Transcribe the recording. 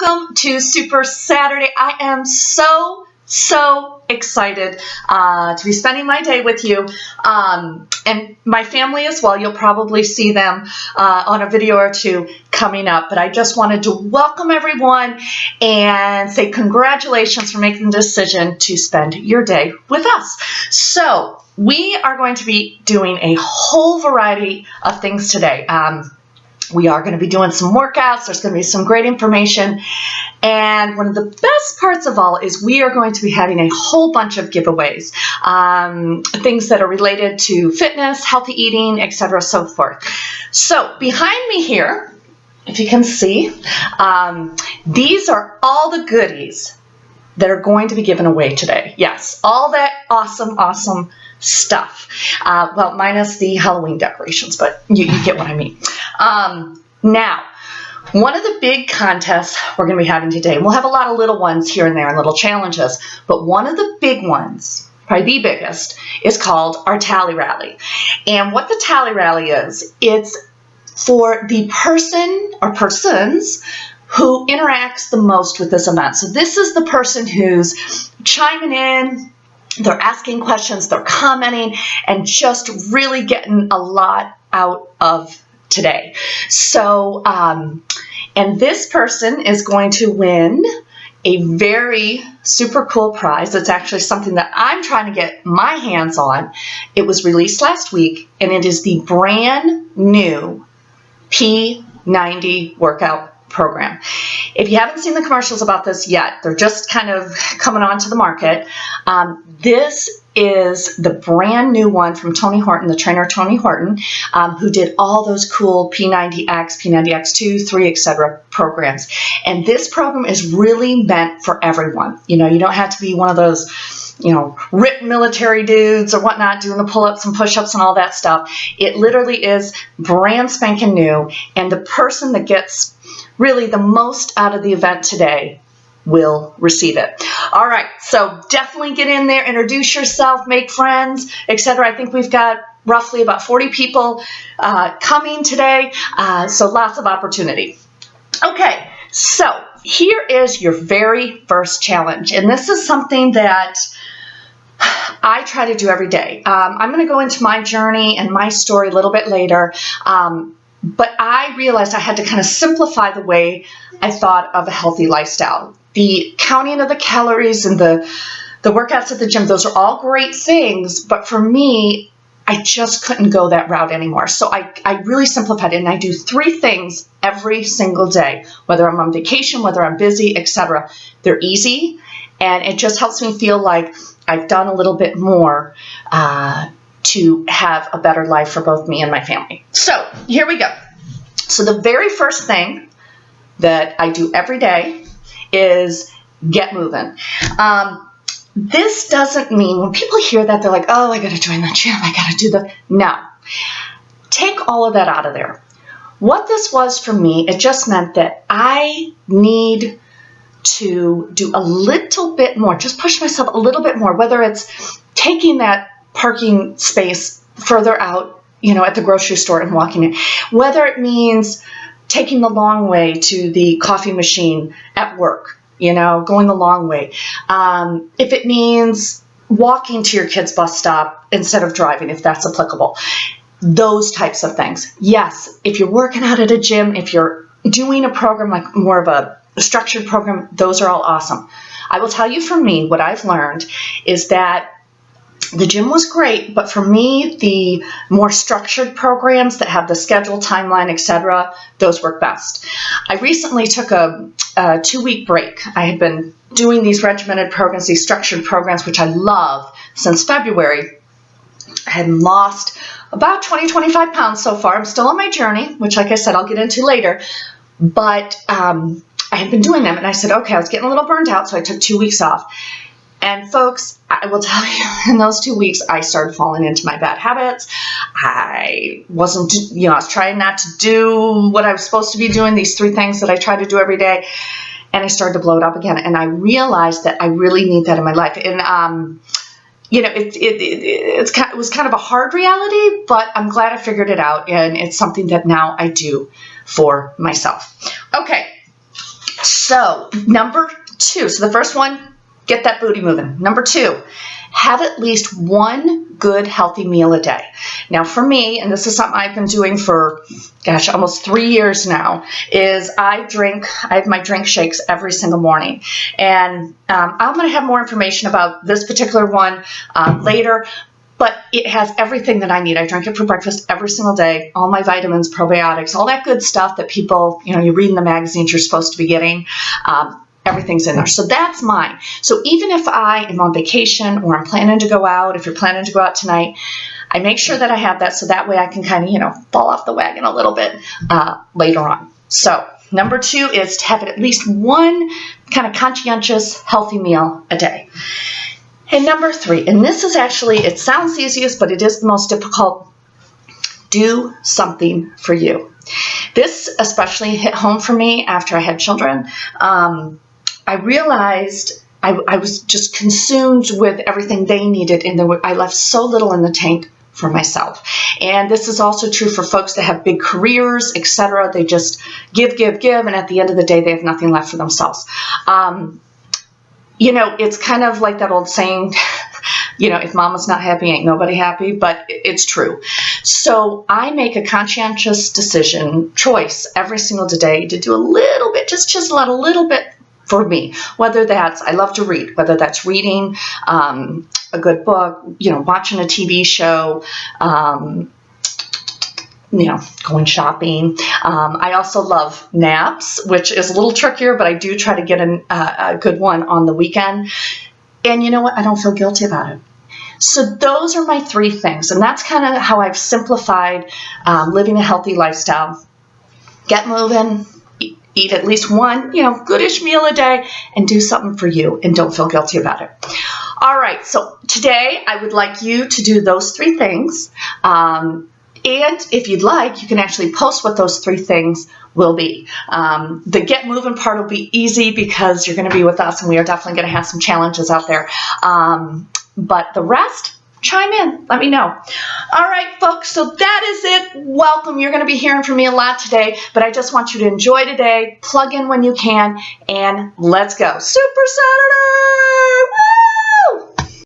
welcome to Super Saturday. I am so excited to be spending my day with you and my family as well. You'll probably see them on a video or two coming up, but I just wanted to welcome everyone and say congratulations for making the decision to spend your day with us. So we are going to be doing a whole variety of things today. We are going to be doing some workouts. There's going to be some great information. And one of the best parts of all is we are going to be having a whole bunch of giveaways, things that are related to fitness, healthy eating, etc., so forth. So behind me here, if you can see, these are all the goodies that are going to be given away today. Yes, all that awesome stuff. Well, minus the Halloween decorations, but you get what I mean. Now, one of the big contests we're going to be having today, and we'll have a lot of little ones here and there and little challenges, but one of the big ones, probably the biggest, is called our Tally Rally. And what the Tally Rally is, it's for the person or persons who interacts the most with this event. So this is the person who's chiming in, they're asking questions, they're commenting, and just really getting a lot out of today. So, and this person is going to win a very super cool prize. It's actually something that I'm trying to get my hands on. It was released last week, and it is the brand new P90 workout program. If you haven't seen the commercials about this yet, they're just kind of coming onto the market. This is the brand new one from Tony Horton, the trainer Tony Horton, who did all those cool P90X, P90X2, 3, etc. programs. And this program is really meant for everyone. You know, you don't have to be one of those, you know, ripped military dudes or whatnot doing the pull-ups and push-ups and all that stuff. It literally is brand spanking new, and the person that gets really the most out of the event today will receive it. All right, so definitely get in there, introduce yourself, make friends, etc. I think we've got roughly about 40 people coming today, so lots of opportunity. Okay, so here is your very first challenge, and this is something that I try to do every day. I'm going to go into my journey and my story a little bit later, but I realized I had to kind of simplify the way I thought of a healthy lifestyle. The counting of the calories and the workouts at the gym, those are all great things, but for me, I just couldn't go that route anymore. So I really simplified it, and I do 3 things every single day, whether I'm on vacation, whether I'm busy, etc. They're easy, and it just helps me feel like I've done a little bit more to have a better life for both me and my family. So here we go. So the very first thing that I do every day is get moving. This doesn't mean, when people hear that, they're like, oh, I got to join the gym, I got to do the, no. Take all of that out of there. What this was for me, it just meant that I need to do a little bit more, just push myself a little bit more, whether it's taking that parking space further out, you know, at the grocery store and walking in, whether it means taking the long way to the coffee machine at work, you know, going the long way. If it means walking to your kid's bus stop instead of driving, if that's applicable, those types of things. Yes, if you're working out at a gym, if you're doing a program like more of a structured program, those are all awesome. I will tell you, for me, what I've learned is that the gym was great, but for me, the more structured programs that have the schedule, timeline, etc., those work best. I recently took a 2-week break. I had been doing these regimented programs, these structured programs, which I love, since February. I had lost about 20-25 pounds so far. I'm still on my journey, which, like I said, I'll get into later. But I had been doing them, and I said, okay, I was getting a little burned out, so I took 2 weeks off. And folks, I will tell you, in those 2 weeks, I started falling into my bad habits. I wasn't, you know, I was trying not to do what I was supposed to be doing, these 3 things that I try to do every day. And I started to blow it up again. And I realized that I really need that in my life. And, you know, it was kind of a hard reality, but I'm glad I figured it out. And it's something that now I do for myself. Okay. So number 2, so the first one, get that booty moving. Number 2, have at least one good healthy meal a day. Now for me, and this is something I've been doing for, gosh, almost 3 years now, is I have my drink shakes every single morning. And I'm going to have more information about this particular one later, but it has everything that I need. I drink it for breakfast every single day, all my vitamins, probiotics, all that good stuff that people, you read in the magazines you're supposed to be getting. Everything's in there. So that's mine. So even if I am on vacation or I'm planning to go out, if you're planning to go out tonight, I make sure that I have that so that way I can kind of, fall off the wagon a little bit later on. So number 2 is to have at least one kind of conscientious, healthy meal a day. And number 3, and this is actually, it sounds the easiest, but it is the most difficult, do something for you. This especially hit home for me after I had children. I realized I was just consumed with everything they needed, and I left so little in the tank for myself. And this is also true for folks that have big careers, etc. They just give, and at the end of the day, they have nothing left for themselves. It's kind of like that old saying, if mama's not happy, ain't nobody happy, but it's true. So I make a conscientious choice every single day to do a little bit, just chisel out a little bit for me, whether that's, I love to read, whether that's reading a good book, watching a TV show, going shopping. I also love naps, which is a little trickier, but I do try to get a good one on the weekend. And you know what? I don't feel guilty about it. So those are my 3 things. And that's kind of how I've simplified living a healthy lifestyle. Get moving, eat at least one, goodish meal a day, and do something for you, and don't feel guilty about it. All right, so today I would like you to do those 3 things. And if you'd like, you can actually post what those 3 things will be. The get moving part will be easy because you're going to be with us, and we are definitely going to have some challenges out there. But the rest, chime in. Let me know. All right, folks, so that is it. Welcome. You're going to be hearing from me a lot today, but I just want you to enjoy today, plug in when you can, and let's go. Super Saturday!